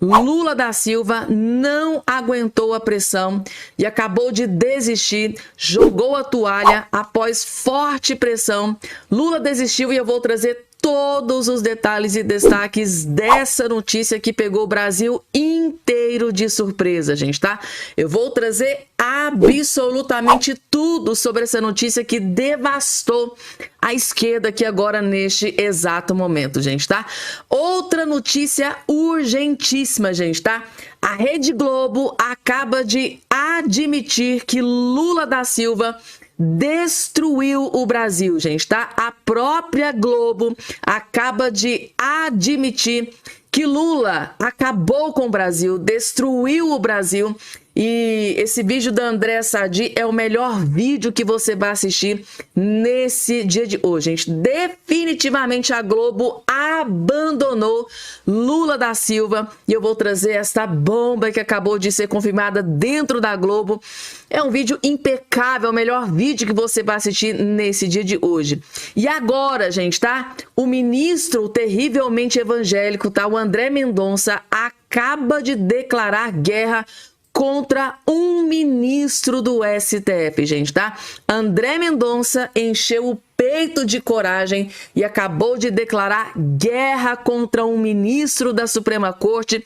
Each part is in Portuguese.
Lula da Silva não aguentou a pressão e acabou de desistir, jogou a toalha após forte pressão. Lula desistiu e eu vou trazer todos os detalhes e destaques dessa notícia que pegou o Brasil inteiro de surpresa, gente, tá? Eu vou trazer absolutamente tudo sobre essa notícia que devastou a esquerda aqui agora neste exato momento, gente, tá? Outra notícia urgentíssima, gente, tá? A Rede Globo acaba de admitir que Lula da Silva destruiu o Brasil, gente, tá? A própria Globo acaba de admitir que Lula acabou com o Brasil, destruiu o Brasil. E esse vídeo da Andréa Sadi é o melhor vídeo que você vai assistir nesse dia de hoje, gente. Definitivamente a Globo abandonou Lula da Silva e eu vou trazer essa bomba que acabou de ser confirmada dentro da Globo. É um vídeo impecável, o melhor vídeo que você vai assistir nesse dia de hoje. E agora, gente, tá? O ministro terrivelmente evangélico, tá? O André Mendonça acaba de declarar guerra contra um ministro do STF, gente, tá? André Mendonça encheu o peito de coragem e acabou de declarar guerra contra um ministro da Suprema Corte.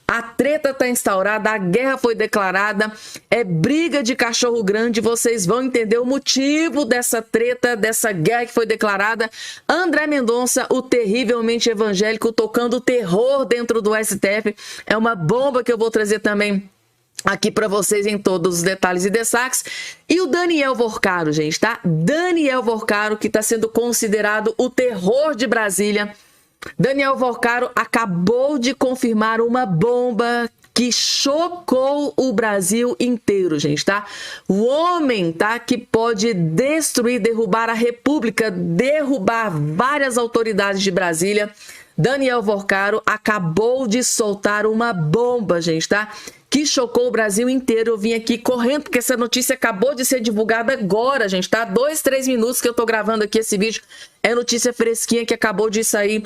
A treta tá instaurada, a guerra foi declarada, é briga de cachorro grande, vocês vão entender o motivo dessa treta, dessa guerra que foi declarada. André Mendonça, o terrivelmente evangélico, tocando terror dentro do STF, é uma bomba que eu vou trazer também aqui para vocês em todos os detalhes e destaques. E o Daniel Vorcaro, gente, tá? Daniel Vorcaro, que está sendo considerado o terror de Brasília. Daniel Vorcaro acabou de confirmar uma bomba que chocou o Brasil inteiro, gente, tá? O homem, tá? Que pode destruir, derrubar a República, derrubar várias autoridades de Brasília. Daniel Vorcaro acabou de soltar uma bomba, gente, tá? Que chocou o Brasil inteiro. Eu vim aqui correndo, porque essa notícia acabou de ser divulgada agora, gente, tá? 2, 3 minutos que eu tô gravando aqui esse vídeo. É notícia fresquinha que acabou de sair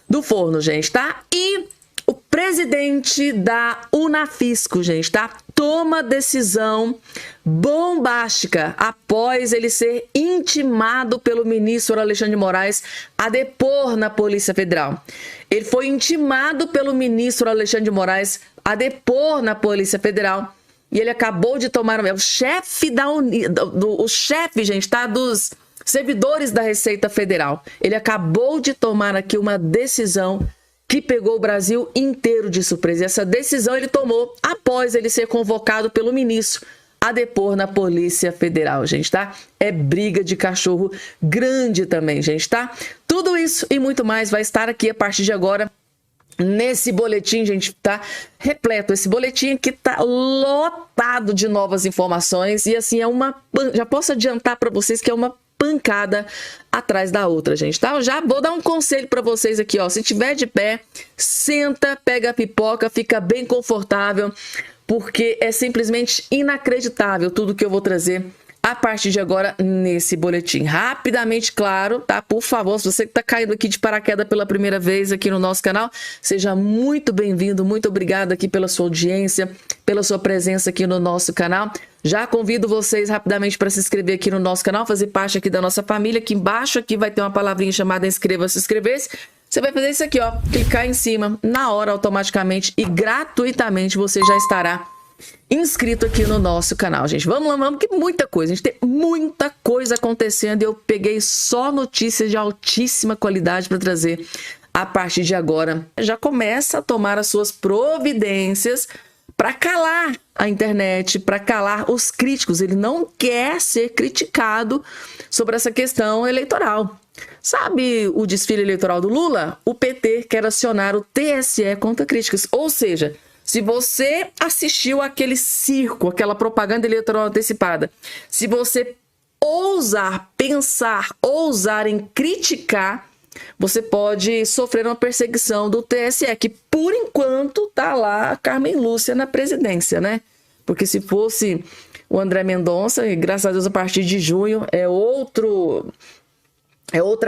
do forno, gente, tá? E o presidente da Unafisco, gente, tá? Toma decisão bombástica após ele ser intimado pelo ministro Alexandre de Moraes a depor na Polícia Federal. Ele foi intimado pelo ministro Alexandre de Moraes a depor na Polícia Federal e ele acabou de tomar o chefe o chefe, gente, tá, dos servidores da Receita Federal. Ele acabou de tomar aqui uma decisão que pegou o Brasil inteiro de surpresa. E essa decisão ele tomou após ele ser convocado pelo ministro a depor na Polícia Federal, gente, tá? É briga de cachorro grande também, gente, tá? Tudo isso e muito mais vai estar aqui a partir de agora nesse boletim, gente, tá repleto. Esse boletim que tá lotado de novas informações e assim já posso adiantar para vocês que é uma pancada atrás da outra, gente, tá? Eu já vou dar um conselho para vocês aqui, ó. Se tiver de pé, senta, pega a pipoca, fica bem confortável, porque é simplesmente inacreditável tudo que eu vou trazer a partir de agora nesse boletim. Rapidamente, claro, tá? Por favor, se você que tá caindo aqui de paraquedas pela primeira vez aqui no nosso canal, seja muito bem-vindo, muito obrigado aqui pela sua audiência, pela sua presença aqui no nosso canal. Já convido vocês rapidamente para se inscrever aqui no nosso canal, fazer parte aqui da nossa família. Aqui embaixo aqui vai ter uma palavrinha chamada inscreva-se, inscrever-se. Você vai fazer isso aqui, ó, clicar em cima, na hora, automaticamente e gratuitamente você já estará inscrito aqui no nosso canal, gente. Vamos lá, vamos, que muita coisa, a gente tem muita coisa acontecendo e eu peguei só notícias de altíssima qualidade para trazer a partir de agora. Já começa a tomar as suas providências para calar a internet, para calar os críticos. Ele não quer ser criticado sobre essa questão eleitoral. Sabe o desfile eleitoral do Lula? O PT quer acionar o TSE contra críticas, ou seja, se você assistiu aquele circo, aquela propaganda eleitoral antecipada, se você ousar pensar, ousar em criticar, você pode sofrer uma perseguição do TSE, que por enquanto tá lá a Carmen Lúcia na presidência, né? Porque se fosse o André Mendonça, e graças a Deus a partir de junho é outra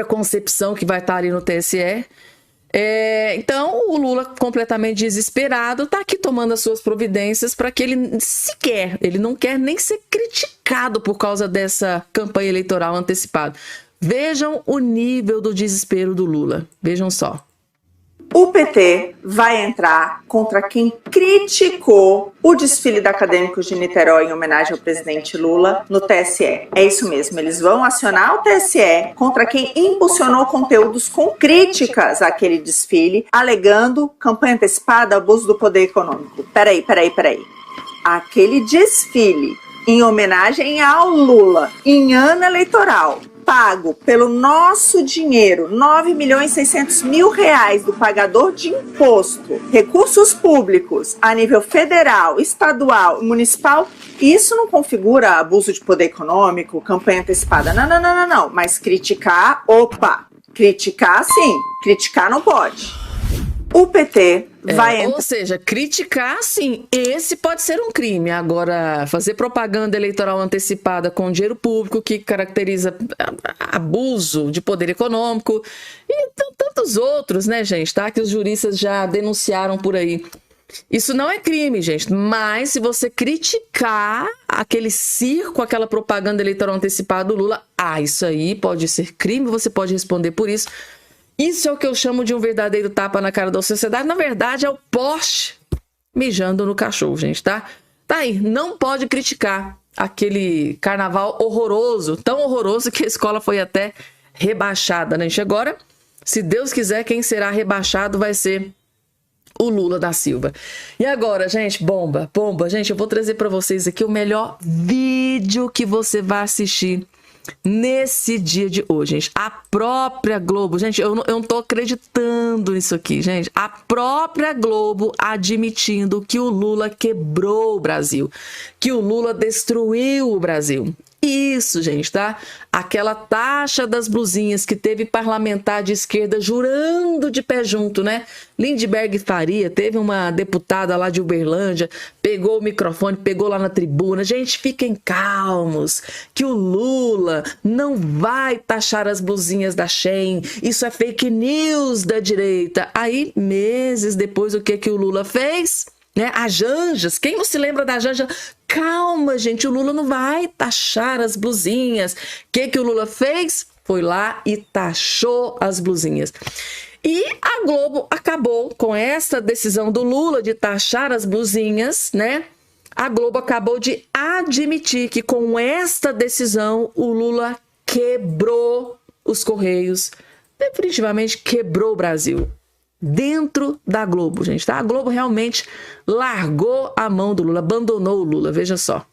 concepção que vai estar ali no TSE. Então, o Lula, completamente desesperado, está aqui tomando as suas providências para que ele não quer nem ser criticado por causa dessa campanha eleitoral antecipada. Vejam o nível do desespero do Lula. Vejam só. O PT vai entrar contra quem criticou o desfile da Acadêmicos de Niterói em homenagem ao presidente Lula no TSE. É isso mesmo, eles vão acionar o TSE contra quem impulsionou conteúdos com críticas àquele desfile, alegando campanha antecipada, abuso do poder econômico. Peraí. Aquele desfile em homenagem ao Lula em ano eleitoral, pago pelo nosso dinheiro, R$9.600.000 do pagador de imposto, recursos públicos a nível federal, estadual e municipal, isso não configura abuso de poder econômico, campanha antecipada. Não. Mas criticar, criticar sim, criticar não pode. O PT vai... Ou seja, criticar, sim, esse pode ser um crime. Agora, fazer propaganda eleitoral antecipada com dinheiro público, que caracteriza abuso de poder econômico, e tantos outros, né, gente, tá? Que os juristas já denunciaram por aí. Isso não é crime, gente, mas se você criticar aquele circo, aquela propaganda eleitoral antecipada do Lula, isso aí pode ser crime, você pode responder por isso. Isso é o que eu chamo de um verdadeiro tapa na cara da sociedade. Na verdade, é o poste mijando no cachorro, gente, tá? Tá aí, não pode criticar aquele carnaval horroroso, tão horroroso que a escola foi até rebaixada, né, gente? Agora, se Deus quiser, quem será rebaixado vai ser o Lula da Silva. E agora, gente, bomba. Gente, eu vou trazer para vocês aqui o melhor vídeo que você vai assistir nesse dia de hoje, gente. A própria Globo, gente, eu não tô acreditando nisso aqui, gente. A própria Globo admitindo que o Lula quebrou o Brasil, que o Lula destruiu o Brasil. Isso, gente, tá? Aquela taxa das blusinhas que teve parlamentar de esquerda jurando de pé junto, né? Lindbergh Faria, teve uma deputada lá de Uberlândia, pegou o microfone, pegou lá na tribuna. Gente, fiquem calmos, que o Lula não vai taxar as blusinhas da Shein. Isso é fake news da direita. Aí, meses depois, o que o Lula fez? Né? As Janjas, quem não se lembra da Janja? Calma, gente, o Lula não vai taxar as blusinhas. O que o Lula fez? Foi lá e taxou as blusinhas. E a Globo acabou com essa decisão do Lula de taxar as blusinhas, né? A Globo acabou de admitir que com esta decisão o Lula quebrou os Correios, definitivamente quebrou o Brasil. Dentro da Globo, gente, tá? A Globo realmente largou a mão do Lula, abandonou o Lula, veja só.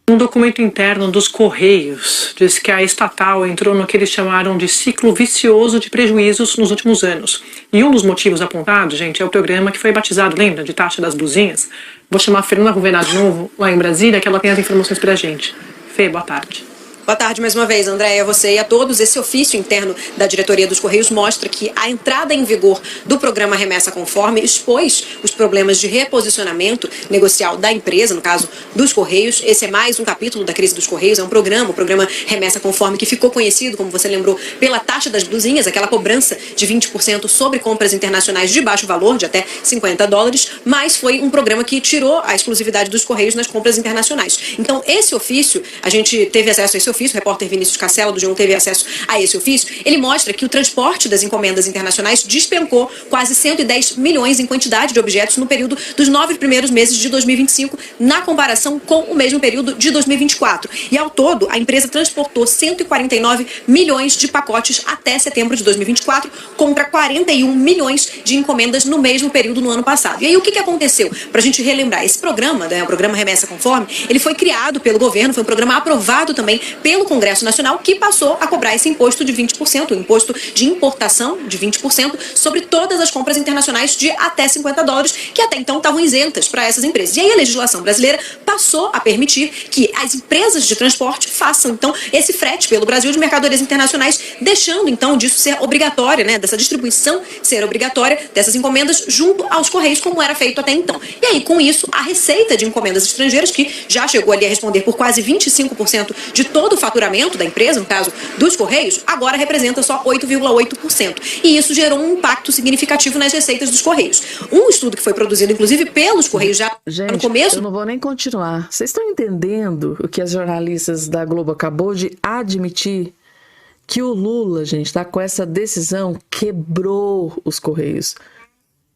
Um documento interno dos Correios diz que a estatal entrou no que eles chamaram de ciclo vicioso de prejuízos nos últimos anos. E um dos motivos apontados, gente, é o programa que foi batizado, lembra, de taxa das blusinhas? Vou chamar a Fernanda Ruvenaz de novo, lá em Brasília, que ela tem as informações pra gente. Fê, boa tarde. Boa tarde mais uma vez, Andréia, a você e a todos. Esse ofício interno da diretoria dos Correios mostra que a entrada em vigor do programa Remessa Conforme expôs os problemas de reposicionamento negocial da empresa, no caso dos Correios. Esse é mais um capítulo da crise dos Correios, é um programa, o programa Remessa Conforme, que ficou conhecido, como você lembrou, pela taxa das blusinhas, aquela cobrança de 20% sobre compras internacionais de baixo valor, de até $50, mas foi um programa que tirou a exclusividade dos Correios nas compras internacionais. Então, esse ofício, a gente teve acesso a esse ofício, o repórter Vinícius Castelo do G1 teve acesso a esse ofício, ele mostra que o transporte das encomendas internacionais despencou quase 110 milhões em quantidade de objetos no período dos 9 primeiros meses de 2025, na comparação com o mesmo período de 2024. E ao todo, a empresa transportou 149 milhões de pacotes até setembro de 2024, contra 41 milhões de encomendas no mesmo período no ano passado. E aí, o que aconteceu? Para a gente relembrar, esse programa, né, o programa Remessa Conforme, ele foi criado pelo governo, foi um programa aprovado também pelo Congresso Nacional, que passou a cobrar esse imposto de 20%, o imposto de importação de 20% sobre todas as compras internacionais de até $50, que até então estavam isentas para essas empresas. E aí a legislação brasileira passou a permitir que as empresas de transporte façam, então, esse frete pelo Brasil de mercadorias internacionais, deixando, então, disso ser obrigatória, né, dessa distribuição ser obrigatória dessas encomendas junto aos Correios, como era feito até então. E aí, com isso, a receita de encomendas estrangeiras, que já chegou ali a responder por quase 25% de todas todo o faturamento da empresa, no caso dos Correios, agora representa só 8,8%. E isso gerou um impacto significativo nas receitas dos Correios. Um estudo que foi produzido, inclusive, pelos Correios já Gente, no começo... eu não vou nem continuar. Vocês estão entendendo o que as jornalistas da Globo acabou de admitir? Que o Lula, gente, tá com essa decisão, quebrou os Correios.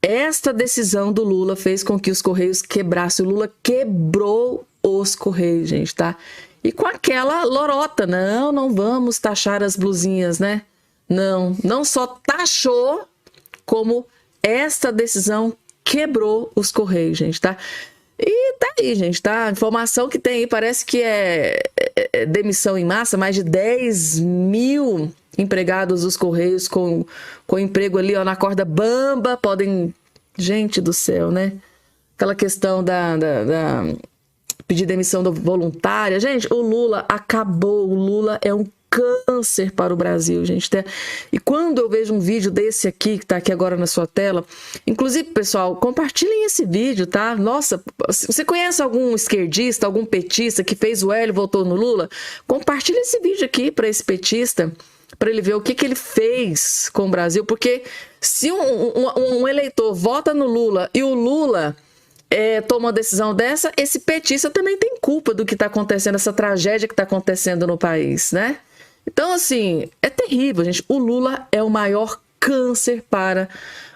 Esta decisão do Lula fez com que os Correios quebrassem. O Lula quebrou os Correios, gente, tá? E com aquela lorota, não vamos taxar as blusinhas, né? Não só taxou, como esta decisão quebrou os Correios, gente, tá? E tá aí, gente, tá? A informação que tem aí parece que é demissão em massa, mais de 10 mil empregados dos Correios com emprego ali, ó, na corda bamba, podem... Gente do céu, né? Aquela questão da pedir demissão voluntária. Gente, o Lula acabou, o Lula é um câncer para o Brasil, gente. E quando eu vejo um vídeo desse aqui, que tá aqui agora na sua tela, inclusive, pessoal, compartilhem esse vídeo, tá? Nossa, você conhece algum esquerdista, algum petista que fez o L e votou no Lula? Compartilhe esse vídeo aqui para esse petista, para ele ver o que ele fez com o Brasil, porque se um eleitor vota no Lula e o Lula toma uma decisão dessa, esse petista também tem culpa do que está acontecendo, essa tragédia que está acontecendo no país, né? Então, assim, é terrível, gente. O Lula é o maior câncer para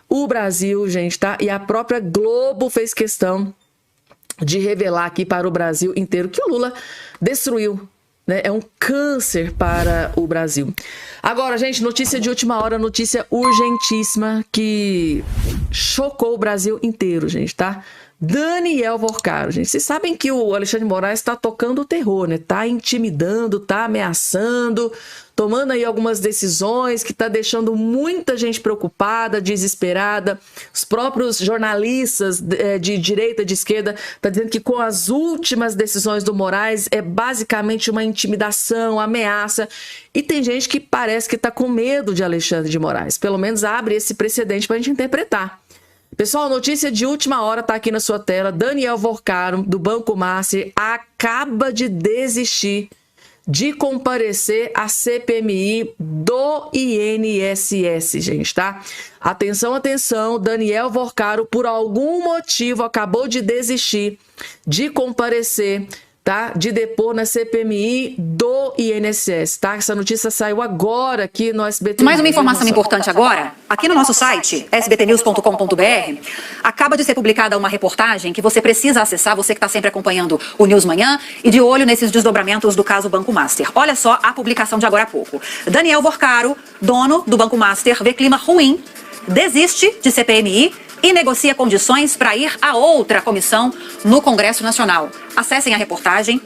o Brasil, gente, tá? E a própria Globo fez questão de revelar aqui para o Brasil inteiro que o Lula destruiu, né? É um câncer para o Brasil. Agora, gente, notícia de última hora, notícia urgentíssima que chocou o Brasil inteiro, gente, tá? Daniel Vorcaro, gente. Vocês sabem que o Alexandre de Moraes está tocando o terror, né? Tá intimidando, tá ameaçando, tomando aí algumas decisões que tá deixando muita gente preocupada, desesperada. Os próprios jornalistas de direita, de esquerda, tá dizendo que com as últimas decisões do Moraes é basicamente uma intimidação, ameaça. E tem gente que parece que tá com medo de Alexandre de Moraes. Pelo menos abre esse precedente pra gente interpretar. Pessoal, notícia de última hora tá aqui na sua tela. Daniel Vorcaro, do Banco Master, acaba de desistir de comparecer à CPMI do INSS, gente, tá? Atenção, atenção, Daniel Vorcaro, por algum motivo, acabou de desistir de comparecer, tá? De depor na CPMI do INSS, tá? Essa notícia saiu agora aqui no SBT. Mais uma informação importante agora. Aqui no nosso site, sbtnews.com.br, acaba de ser publicada uma reportagem que você precisa acessar, você que está sempre acompanhando o News Manhã e de olho nesses desdobramentos do caso Banco Master. Olha só a publicação de agora há pouco. Daniel Vorcaro, dono do Banco Master, vê clima ruim, desiste de CPMI e negocia condições para ir a outra comissão no Congresso Nacional. Acessem a reportagem,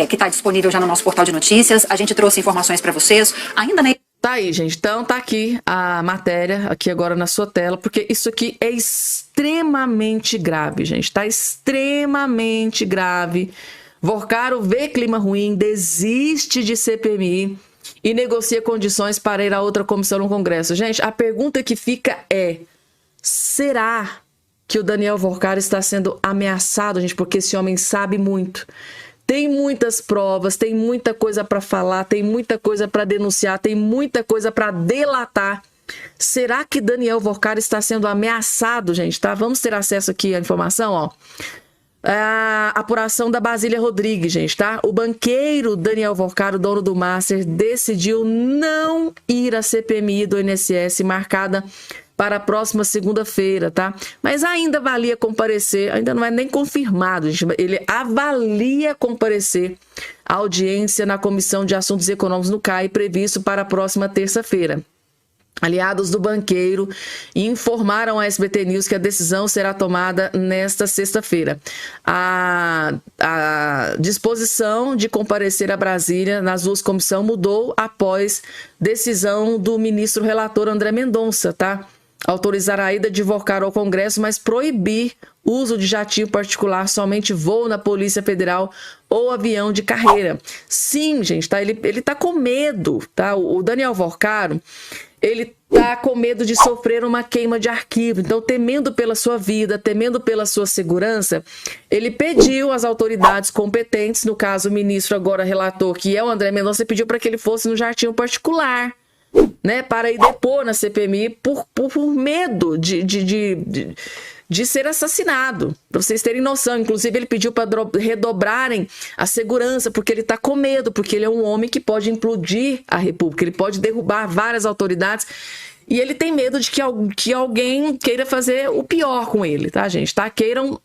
que está disponível já no nosso portal de notícias. A gente trouxe informações para vocês. Ainda na... Tá aí, gente. Então tá aqui a matéria, aqui agora na sua tela, porque isso aqui é extremamente grave, gente. Tá extremamente grave. Vorcaro vê clima ruim, desiste de CPMI e negocia condições para ir a outra comissão no Congresso. Gente, a pergunta que fica é: será que o Daniel Vorcaro está sendo ameaçado, gente? Porque esse homem sabe muito. Tem muitas provas, tem muita coisa para falar, tem muita coisa para denunciar, tem muita coisa para delatar. Será que Daniel Vorcaro está sendo ameaçado, gente? Tá? Vamos ter acesso aqui à informação, ó. A apuração da Basília Rodrigues, gente, tá? O banqueiro Daniel Vorcaro, dono do Master, decidiu não ir à CPMI do INSS marcada para a próxima segunda-feira, tá? Mas ainda avalia comparecer, ainda não é nem confirmado, gente. Ele avalia comparecer à audiência na Comissão de Assuntos Econômicos no CAI, previsto para a próxima terça-feira. Aliados do banqueiro informaram à SBT News que a decisão será tomada nesta sexta-feira. A disposição de comparecer a Brasília nas duas comissões mudou após decisão do ministro relator André Mendonça, tá? Autorizar a ida de Vorcaro ao Congresso, mas proibir uso de jatinho particular, somente voo na Polícia Federal ou avião de carreira. Sim, gente, tá? Ele tá com medo, tá? O Daniel Vorcaro, ele tá com medo de sofrer uma queima de arquivo. Então, temendo pela sua vida, temendo pela sua segurança, ele pediu às autoridades competentes, no caso o ministro agora relator, que é o André Mendonça, pediu para que ele fosse no jatinho particular, né, para ir depor na CPMI por medo de ser assassinado, para vocês terem noção. Inclusive, ele pediu para redobrarem a segurança, porque ele está com medo, porque ele é um homem que pode implodir a República, ele pode derrubar várias autoridades, e ele tem medo de que alguém queira fazer o pior com ele, tá, gente? Tá? Queiram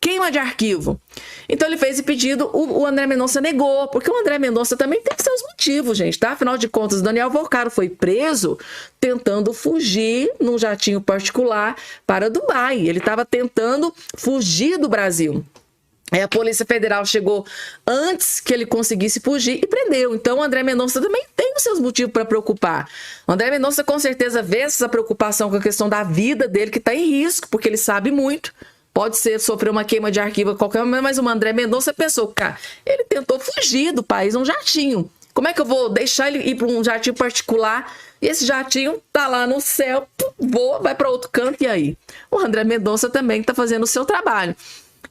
queima de arquivo. Então ele fez esse pedido, o André Mendonça negou, porque o André Mendonça também tem seus motivos, gente, tá? Afinal de contas, o Daniel Volcaro foi preso tentando fugir num jatinho particular para Dubai. Ele estava tentando fugir do Brasil. A Polícia Federal chegou antes que ele conseguisse fugir e prendeu. Então, o André Mendonça também tem os seus motivos para preocupar. O André Mendonça, com certeza, vê essa preocupação com a questão da vida dele, que está em risco, porque ele sabe muito. Pode ser sofrer uma queima de arquivo a qualquer momento, mas o André Mendonça pensou, cara, ele tentou fugir do país num jatinho. Como é que eu vou deixar ele ir para um jatinho particular e esse jatinho tá lá no céu, voa, vai para outro canto e aí? O André Mendonça também está fazendo o seu trabalho.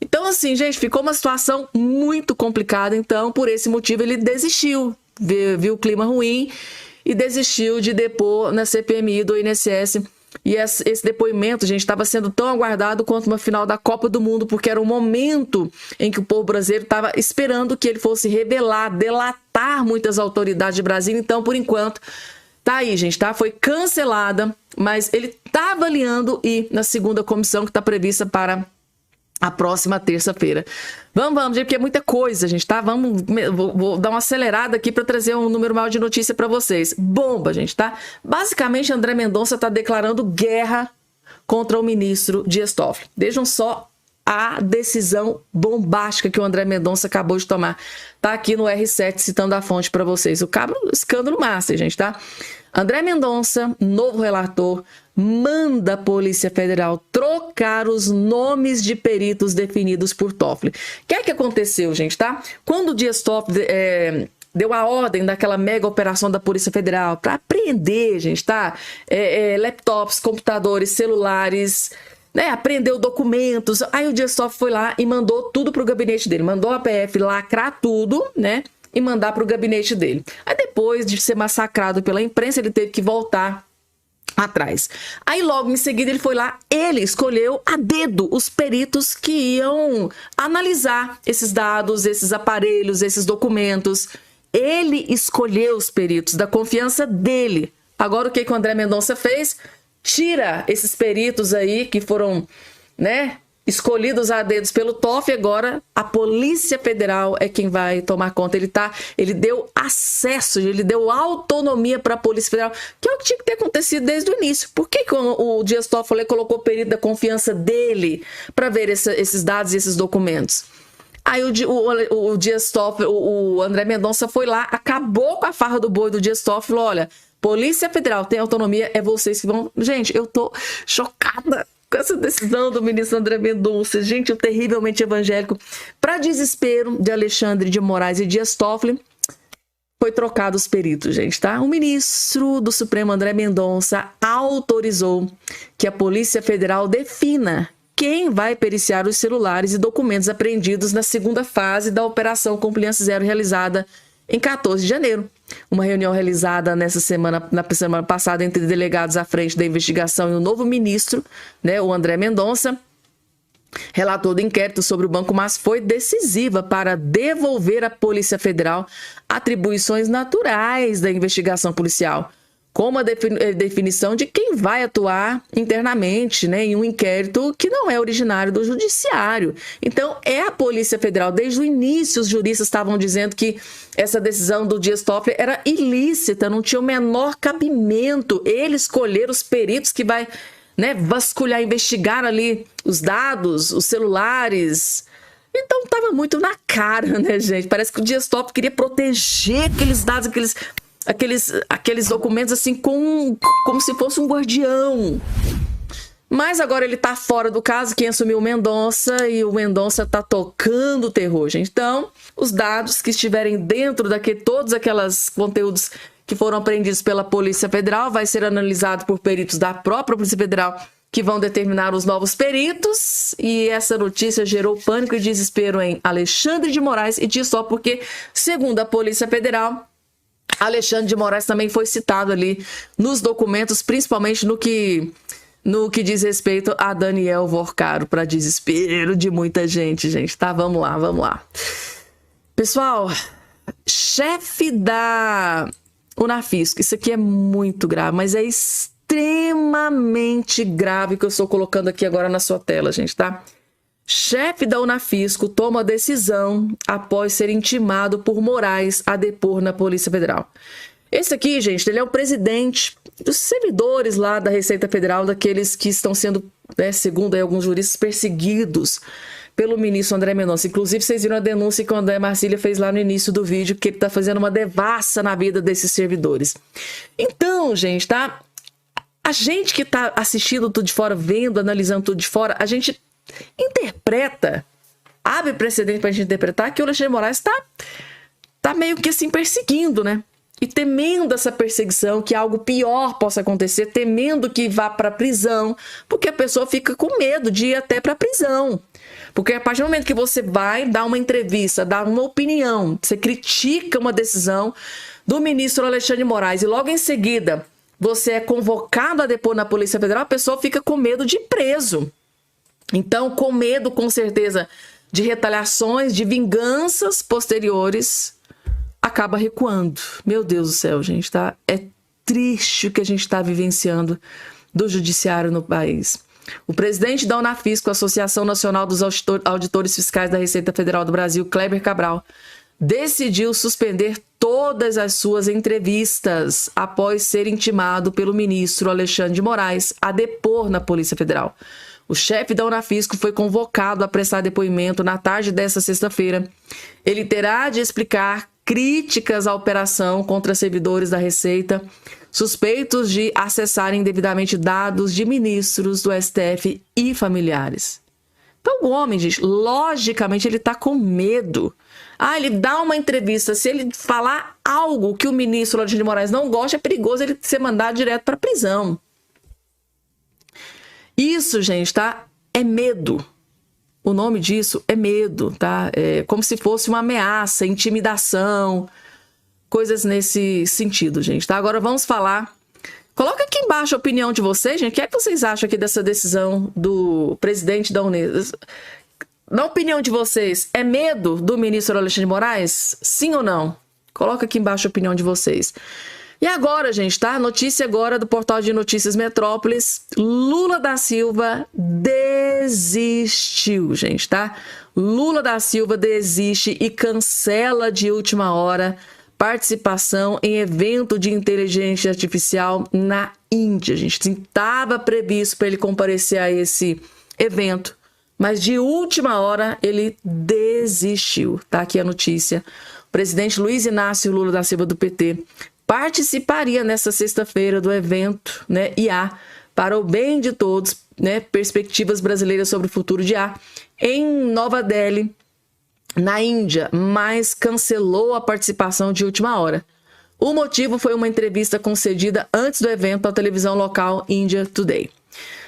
Então, assim, gente, ficou uma situação muito complicada. Então, por esse motivo, ele desistiu, viu o clima ruim e desistiu de depor na CPMI do INSS. E esse depoimento, gente, estava sendo tão aguardado quanto uma final da Copa do Mundo, porque era um momento em que o povo brasileiro estava esperando que ele fosse revelar, delatar muitas autoridades de Brasília. Então, por enquanto, tá aí, gente, tá? Foi cancelada, mas ele tá avaliando ir na segunda comissão que está prevista para a próxima terça-feira. Vamos, gente, porque é muita coisa, gente, tá? Vou dar uma acelerada aqui para trazer um número maior de notícia para vocês. Bomba, gente, tá? Basicamente, André Mendonça está declarando guerra contra o ministro Dias Toffoli. Vejam só a decisão bombástica que o André Mendonça acabou de tomar. Tá aqui no R7, citando a fonte para vocês. O escândalo master, gente, tá? André Mendonça, novo relator, manda a Polícia Federal trocar os nomes de peritos definidos por Toffoli. O que é que aconteceu, gente, tá? Quando o Dias Toffoli deu a ordem daquela mega operação da Polícia Federal para apreender, gente, tá? Laptops, computadores, celulares, né? Apreendeu documentos. Aí o Dias Toffoli foi lá e mandou tudo pro gabinete dele. Mandou a PF lacrar tudo, né? E mandar para o gabinete dele. Aí depois de ser massacrado pela imprensa, ele teve que voltar atrás. Aí logo em seguida ele foi lá, ele escolheu a dedo os peritos que iam analisar esses dados, esses aparelhos, esses documentos. Ele escolheu os peritos da confiança dele. Agora o que o André Mendonça fez? Tira esses peritos aí que foram, né, escolhidos a dedos pelo Toffoli. Agora a Polícia Federal é quem vai tomar conta. Ele deu acesso, ele deu autonomia para a Polícia Federal, que é o que tinha que ter acontecido desde o início. Por que o Dias Toffoli colocou o perito da confiança dele para ver esses dados e esses documentos? Aí o Dias Toffoli, o André Mendonça foi lá, acabou com a farra do boi do Dias Toffoli. Olha, Polícia Federal tem autonomia, é vocês que vão... Gente, eu tô chocada com essa decisão do ministro André Mendonça, gente, o terrivelmente evangélico. Para desespero de Alexandre de Moraes e Dias Toffoli, foi trocado os peritos, gente, tá? O ministro do Supremo, André Mendonça, autorizou que a Polícia Federal defina quem vai periciar os celulares e documentos apreendidos na segunda fase da Operação Compliance Zero, realizada em 14 de janeiro. Uma reunião realizada na semana passada entre delegados à frente da investigação e o novo ministro, né, o André Mendonça, relator do inquérito sobre o Banco Mas, foi decisiva para devolver à Polícia Federal atribuições naturais da investigação policial, como a definição de quem vai atuar internamente, né, em um inquérito que não é originário do judiciário. Então, é a Polícia Federal. Desde o início, os juristas estavam dizendo que essa decisão do Dias Toffoli era ilícita, não tinha o menor cabimento ele escolher os peritos que vai, né, vasculhar, investigar ali os dados, os celulares. Então, estava muito na cara, né, gente? Parece que o Dias Toffoli queria proteger aqueles dados, aqueles documentos assim como se fosse um guardião. Mas agora ele tá fora do caso, quem assumiu o Mendonça, e o Mendonça tá tocando o terror, gente. Então, os dados que estiverem dentro todos aqueles conteúdos que foram apreendidos pela Polícia Federal. Vai ser analisado por peritos da própria Polícia Federal, que vão determinar os novos peritos. E essa notícia gerou pânico e desespero em Alexandre de Moraes, e diz só porque, segundo a Polícia Federal, Alexandre de Moraes também foi citado ali nos documentos, principalmente no que diz respeito a Daniel Vorcaro, para desespero de muita gente, tá? Vamos lá. Pessoal, chefe da Unafisco, isso aqui é muito grave, mas é extremamente grave que eu estou colocando aqui agora na sua tela, gente, tá? Chefe da Unafisco toma decisão após ser intimado por Moraes a depor na Polícia Federal. Esse aqui, gente, ele é o presidente dos servidores lá da Receita Federal, daqueles que estão sendo, segundo aí alguns juristas, perseguidos pelo ministro André Mendonça. Inclusive, vocês viram a denúncia que o André Marcília fez lá no início do vídeo, que ele está fazendo uma devassa na vida desses servidores. Então, gente, tá? A gente que está assistindo tudo de fora, vendo, analisando tudo de fora, a gente interpreta, abre precedente para a gente interpretar que o Alexandre de Moraes tá meio que assim perseguindo, né? E temendo essa perseguição, que algo pior possa acontecer, temendo que vá para a prisão, porque a pessoa fica com medo de ir até para a prisão. Porque a partir do momento que você vai dar uma entrevista, dar uma opinião, você critica uma decisão do ministro Alexandre de Moraes e logo em seguida você é convocado a depor na Polícia Federal, a pessoa fica com medo de ir preso. Então, com medo, com certeza, de retaliações, de vinganças posteriores, acaba recuando. Meu Deus do céu, gente, tá? É triste o que a gente está vivenciando do judiciário no país. O presidente da Unafisco, Associação Nacional dos Auditores Fiscais da Receita Federal do Brasil, Kleber Cabral, decidiu suspender todas as suas entrevistas após ser intimado pelo ministro Alexandre de Moraes a depor na Polícia Federal. O chefe da Unafisco foi convocado a prestar depoimento na tarde desta sexta-feira. Ele terá de explicar críticas à operação contra servidores da Receita suspeitos de acessarem indevidamente dados de ministros do STF e familiares. Então o homem, gente, logicamente ele está com medo. Ele dá uma entrevista, se ele falar algo que o ministro Alexandre de Moraes não gosta, é perigoso ele ser mandado direto para a prisão. Isso, gente, tá? É medo. O nome disso é medo, tá? É como se fosse uma ameaça, intimidação, coisas nesse sentido, gente, tá? Agora vamos falar. Coloca aqui embaixo a opinião de vocês, gente. O que é que vocês acham aqui dessa decisão do presidente da Unesco? Na opinião de vocês, é medo do ministro Alexandre de Moraes? Sim ou não? Coloca aqui embaixo a opinião de vocês. E agora, gente, tá? Notícia agora do portal de notícias Metrópolis. Lula da Silva desistiu, gente, tá? Lula da Silva desiste e cancela de última hora participação em evento de inteligência artificial na Índia, gente. Estava previsto para ele comparecer a esse evento, mas de última hora ele desistiu. Tá aqui a notícia. O presidente Luiz Inácio Lula da Silva, do PT, participaria nesta sexta-feira do evento, né, IA, para o bem de todos, né, perspectivas brasileiras sobre o futuro de IA, em Nova Delhi, na Índia, mas cancelou a participação de última hora. O motivo foi uma entrevista concedida antes do evento à televisão local India Today.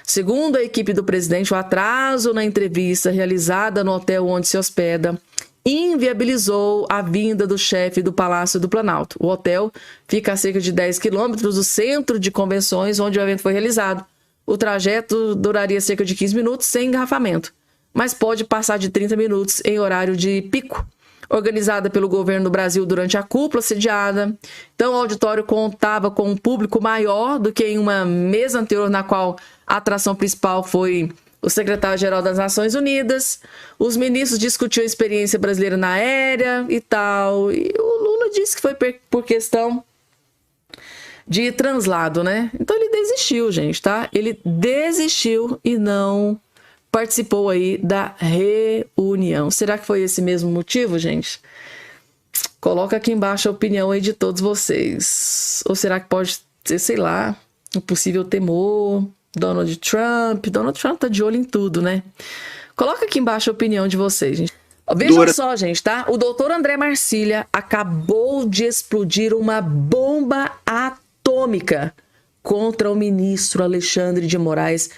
Segundo a equipe do presidente, o atraso na entrevista realizada no hotel onde se hospeda inviabilizou a vinda do chefe do Palácio do Planalto. O hotel fica a cerca de 10 quilômetros do centro de convenções onde o evento foi realizado. O trajeto duraria cerca de 15 minutos sem engarrafamento, mas pode passar de 30 minutos em horário de pico. Organizada pelo governo do Brasil durante a cúpula sediada. Então, o auditório contava com um público maior do que em uma mesa anterior, na qual a atração principal foi o secretário-geral das Nações Unidas. Os ministros discutiram a experiência brasileira na aérea e tal. E o Lula disse que foi por questão de translado, né? Então, ele desistiu, gente, tá? Ele desistiu e não participou aí da reunião. Será que foi esse mesmo motivo, gente? Coloca aqui embaixo a opinião aí de todos vocês. Ou será que pode ser, sei lá, um possível temor? Donald Trump tá de olho em tudo, né? Coloca aqui embaixo a opinião de vocês, gente. Vejam só, gente, tá? O doutor André Marcília acabou de explodir uma bomba atômica contra o ministro Alexandre de Moraes.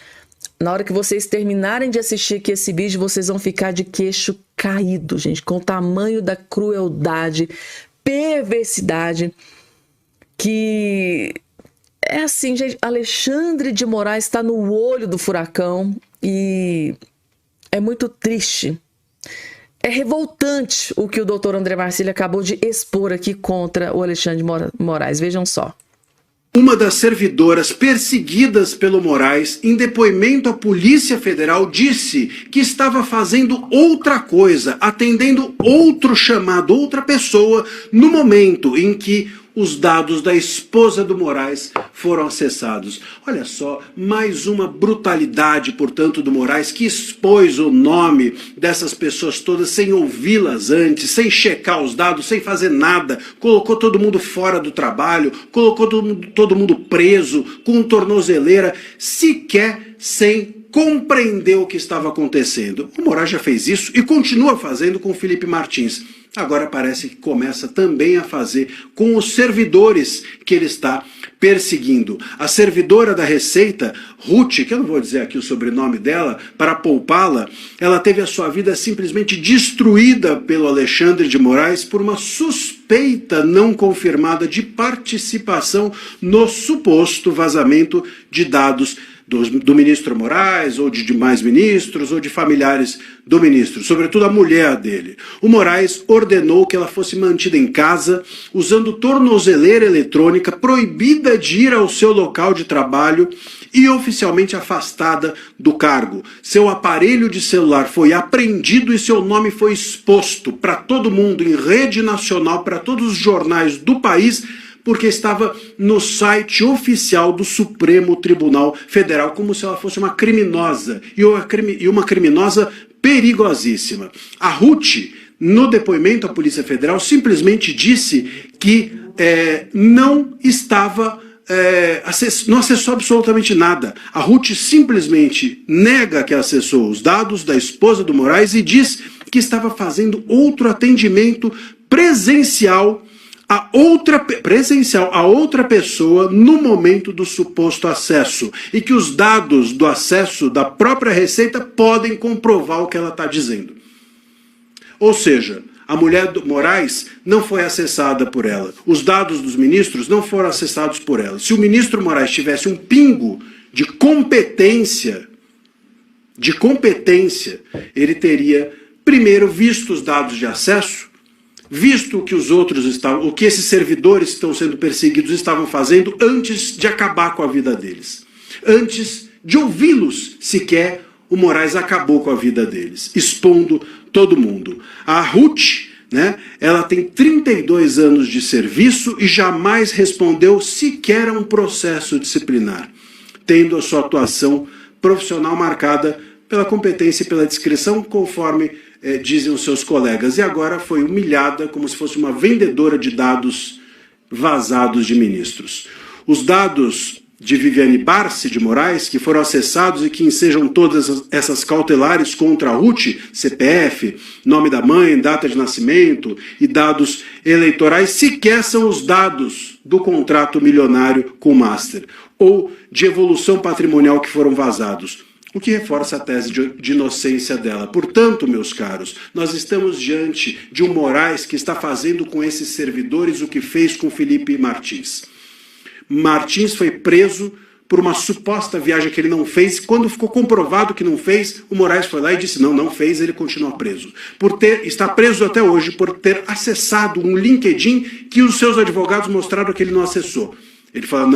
Na hora que vocês terminarem de assistir aqui esse vídeo, vocês vão ficar de queixo caído, gente, com o tamanho da crueldade, perversidade, que é assim, gente, Alexandre de Moraes está no olho do furacão e é muito triste. É revoltante o que o doutor André Marcília acabou de expor aqui contra o Alexandre de Moraes. Vejam só. Uma das servidoras perseguidas pelo Moraes, em depoimento à Polícia Federal, disse que estava fazendo outra coisa, atendendo outro chamado, outra pessoa, no momento em que os dados da esposa do Moraes foram acessados. Olha só, mais uma brutalidade, portanto, do Moraes, que expôs o nome dessas pessoas todas sem ouvi-las antes, sem checar os dados, sem fazer nada, colocou todo mundo fora do trabalho, colocou todo mundo preso, com tornozeleira, sequer sem compreender o que estava acontecendo. O Moraes já fez isso e continua fazendo com Felipe Martins. Agora parece que começa também a fazer com os servidores que ele está perseguindo. A servidora da Receita, Ruth, que eu não vou dizer aqui o sobrenome dela, para poupá-la, ela teve a sua vida simplesmente destruída pelo Alexandre de Moraes por uma suspeita não confirmada de participação no suposto vazamento de dados do ministro Moraes, ou de demais ministros, ou de familiares do ministro, sobretudo a mulher dele. O Moraes ordenou que ela fosse mantida em casa, usando tornozeleira eletrônica, proibida de ir ao seu local de trabalho e oficialmente afastada do cargo. Seu aparelho de celular foi apreendido e seu nome foi exposto para todo mundo, em rede nacional, para todos os jornais do país, porque estava no site oficial do Supremo Tribunal Federal, como se ela fosse uma criminosa, e uma criminosa perigosíssima. A Ruth, no depoimento à Polícia Federal, simplesmente disse que não acessou absolutamente nada. A Ruth simplesmente nega que acessou os dados da esposa do Moraes e diz que estava fazendo outro atendimento presencial a outra pessoa no momento do suposto acesso, e que os dados do acesso da própria Receita podem comprovar o que ela está dizendo. Ou seja, a mulher do Moraes não foi acessada por ela, os dados dos ministros não foram acessados por ela. Se o ministro Moraes tivesse um pingo de competência, ele teria primeiro visto os dados de acesso, visto o que esses servidores que estão sendo perseguidos estavam fazendo antes de acabar com a vida deles. Antes de ouvi-los sequer, o Moraes acabou com a vida deles, expondo todo mundo. A Ruth, ela tem 32 anos de serviço e jamais respondeu sequer a um processo disciplinar, tendo a sua atuação profissional marcada pela competência e pela discrição, conforme dizem os seus colegas, e agora foi humilhada como se fosse uma vendedora de dados vazados de ministros. Os dados de Viviane Barsi de Moraes, que foram acessados e que ensejam todas essas cautelares contra a Ruth, CPF, nome da mãe, data de nascimento e dados eleitorais, sequer são os dados do contrato milionário com o Master, ou de evolução patrimonial que foram vazados, o que reforça a tese de inocência dela. Portanto, meus caros, nós estamos diante de um Moraes que está fazendo com esses servidores o que fez com Felipe Martins. Martins foi preso por uma suposta viagem que ele não fez. Quando ficou comprovado que não fez, o Moraes foi lá e disse não fez, ele continua preso. Está preso até hoje por ter acessado um LinkedIn que os seus advogados mostraram que ele não acessou. Ele falou,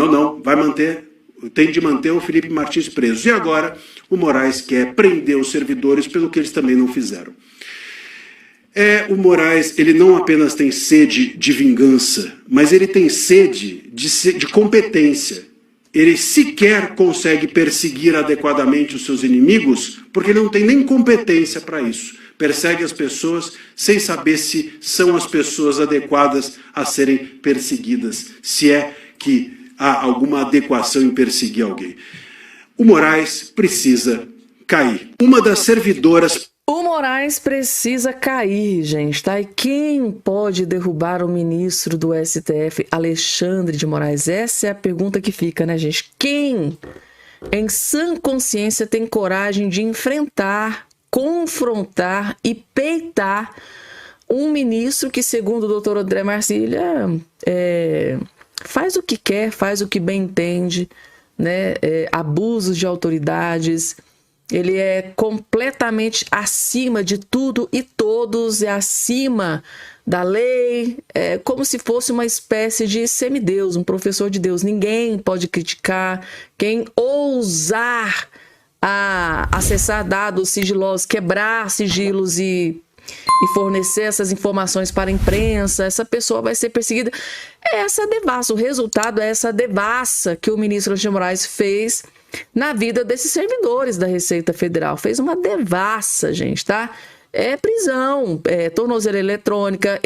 tem de manter o Felipe Martins preso. E agora o Moraes quer prender os servidores pelo que eles também não fizeram. O Moraes, ele não apenas tem sede de vingança, mas ele tem sede de competência. Ele sequer consegue perseguir adequadamente os seus inimigos, porque ele não tem nem competência para isso. Persegue as pessoas sem saber se são as pessoas adequadas a serem perseguidas, se é que há alguma adequação em perseguir alguém. O Moraes precisa cair. Uma das servidoras... O Moraes precisa cair, gente, tá? E quem pode derrubar o ministro do STF, Alexandre de Moraes? Essa é a pergunta que fica, né, gente? Quem, em sã consciência, tem coragem de enfrentar, confrontar e peitar um ministro que, segundo o doutor André Marcília, faz o que quer, faz o que bem entende, né? Abusos de autoridades. Ele é completamente acima de tudo e todos, é acima da lei, é como se fosse uma espécie de semideus, um professor de Deus. Ninguém pode criticar. Quem ousar a acessar dados sigilosos, quebrar sigilos e fornecer essas informações para a imprensa, essa pessoa vai ser perseguida. É essa devassa, o resultado é essa devassa que o ministro Alexandre de Moraes fez na vida desses servidores da Receita Federal. Fez uma devassa, gente, tá? Prisão, tornozeleira eletrônica,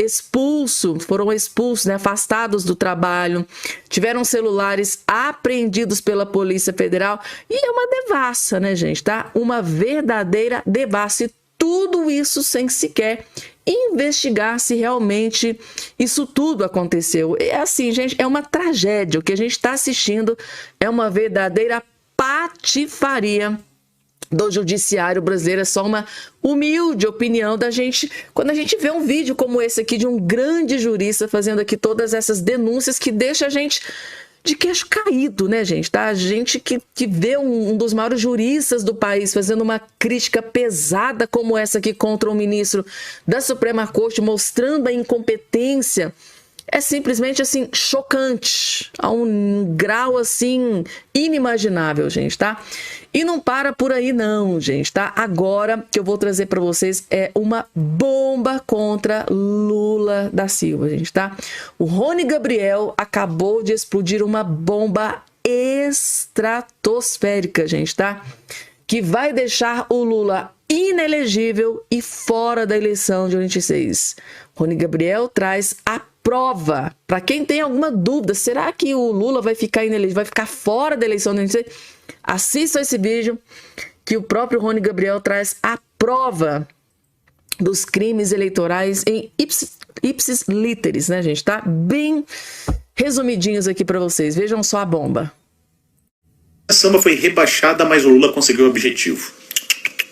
foram expulsos, né, afastados do trabalho, tiveram celulares apreendidos pela Polícia Federal e é uma devassa, né, gente, tá? Uma verdadeira devassa, e tudo isso sem sequer investigar se realmente isso tudo aconteceu. É assim, gente, é uma tragédia. O que a gente está assistindo é uma verdadeira patifaria do judiciário brasileiro. É só uma humilde opinião da gente quando a gente vê um vídeo como esse aqui de um grande jurista fazendo aqui todas essas denúncias que deixa a gente de queixo caído, né, gente? Tá? A gente que vê um dos maiores juristas do país fazendo uma crítica pesada como essa aqui contra o ministro da Suprema Corte, mostrando a incompetência. É simplesmente, assim, chocante, a um grau, assim, inimaginável, gente, tá? E não para por aí não, gente, tá? Agora, que eu vou trazer para vocês é uma bomba contra Lula da Silva, gente, tá? O Rony Gabriel acabou de explodir uma bomba estratosférica, gente, tá? Que vai deixar o Lula inelegível e fora da eleição de 26. Rony Gabriel traz a prova, para quem tem alguma dúvida, será que o Lula vai ficar inelegível, vai ficar fora da eleição? Assista esse vídeo que o próprio Rony Gabriel traz a prova dos crimes eleitorais em ipsis literis, né, gente? Tá bem resumidinhos aqui para vocês. Vejam só a bomba. A samba foi rebaixada, mas o Lula conseguiu o objetivo.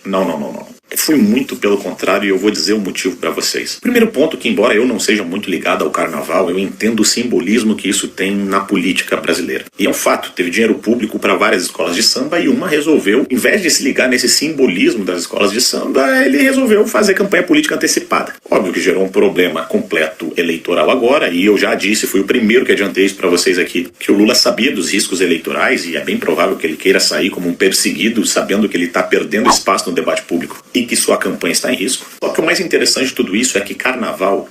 Não. Foi muito pelo contrário, e eu vou dizer o motivo para vocês. Primeiro ponto, que embora eu não seja muito ligado ao carnaval, eu entendo o simbolismo que isso tem na política brasileira. E é um fato, teve dinheiro público para várias escolas de samba e uma resolveu, em vez de se ligar nesse simbolismo das escolas de samba, ele resolveu fazer campanha política antecipada. Óbvio que gerou um problema completo eleitoral agora, e eu já disse, fui o primeiro que adiantei isso para vocês aqui, que o Lula sabia dos riscos eleitorais e é bem provável que ele queira sair como um perseguido, sabendo que ele está perdendo espaço no debate público e que sua campanha está em risco. Só que o mais interessante de tudo isso é que Carnaval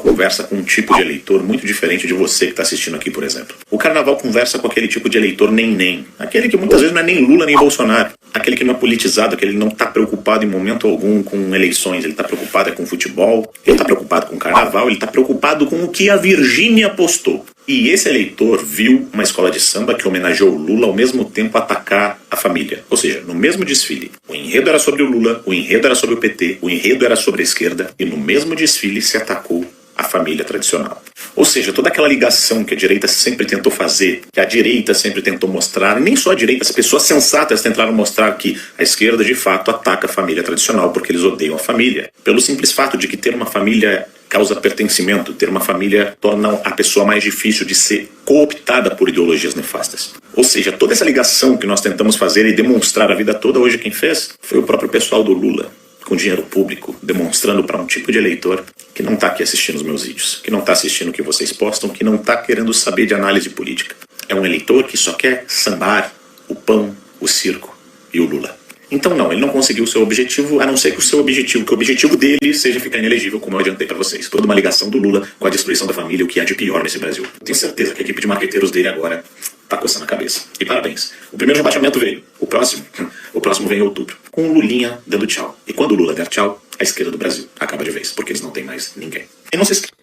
conversa com um tipo de eleitor muito diferente de você que está assistindo aqui, por exemplo. O Carnaval conversa com aquele tipo de eleitor nem, aquele que muitas vezes não é nem Lula nem Bolsonaro, aquele que não é politizado, aquele que não está preocupado em momento algum com eleições, ele está preocupado com futebol, ele está preocupado com Carnaval, ele está preocupado com o que a Virgínia postou. E esse eleitor viu uma escola de samba que homenageou o Lula ao mesmo tempo atacar a família. Ou seja, no mesmo desfile, o enredo era sobre o Lula, o enredo era sobre o PT, o enredo era sobre a esquerda, e no mesmo desfile se atacou a família tradicional. Ou seja, toda aquela ligação que a direita sempre tentou fazer, que a direita sempre tentou mostrar, nem só a direita, as pessoas sensatas tentaram mostrar que a esquerda de fato ataca a família tradicional porque eles odeiam a família. Pelo simples fato de que ter uma família causa pertencimento, ter uma família torna a pessoa mais difícil de ser cooptada por ideologias nefastas. Ou seja, toda essa ligação que nós tentamos fazer e demonstrar a vida toda, hoje quem fez foi o próprio pessoal do Lula, com dinheiro público, demonstrando para um tipo de eleitor que não está aqui assistindo os meus vídeos, que não está assistindo o que vocês postam, que não está querendo saber de análise política. É um eleitor que só quer sambar o pão, o circo e o Lula. Então não, ele não conseguiu o seu objetivo, a não ser que o objetivo dele seja ficar inelegível, como eu adiantei para vocês. Toda uma ligação do Lula com a destruição da família, o que há de pior nesse Brasil. Tenho certeza que a equipe de marqueteiros dele agora tá coçando a cabeça. E parabéns. O primeiro rebaixamento veio. O próximo vem em outubro. Com o Lulinha dando tchau. E quando o Lula der tchau, a esquerda do Brasil acaba de vez, porque eles não têm mais ninguém. E não se esqueça.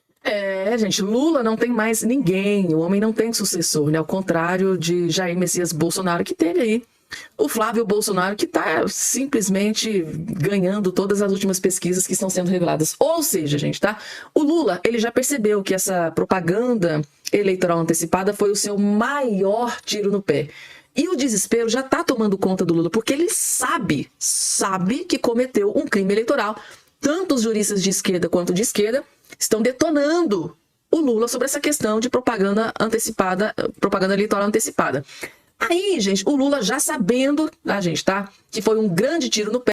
Gente, Lula não tem mais ninguém. O homem não tem sucessor, né? Ao contrário de Jair Messias Bolsonaro, que teve aí O Flávio Bolsonaro, que está simplesmente ganhando todas as últimas pesquisas que estão sendo reveladas. Ou seja, gente, tá? O Lula, ele já percebeu que essa propaganda eleitoral antecipada foi o seu maior tiro no pé. E o desespero já está tomando conta do Lula, porque ele sabe que cometeu um crime eleitoral. Tanto os juristas de esquerda quanto de esquerda estão detonando o Lula sobre essa questão de propaganda antecipada, propaganda eleitoral antecipada. Aí, gente, o Lula já sabendo, gente, tá? Que foi um grande tiro no pé.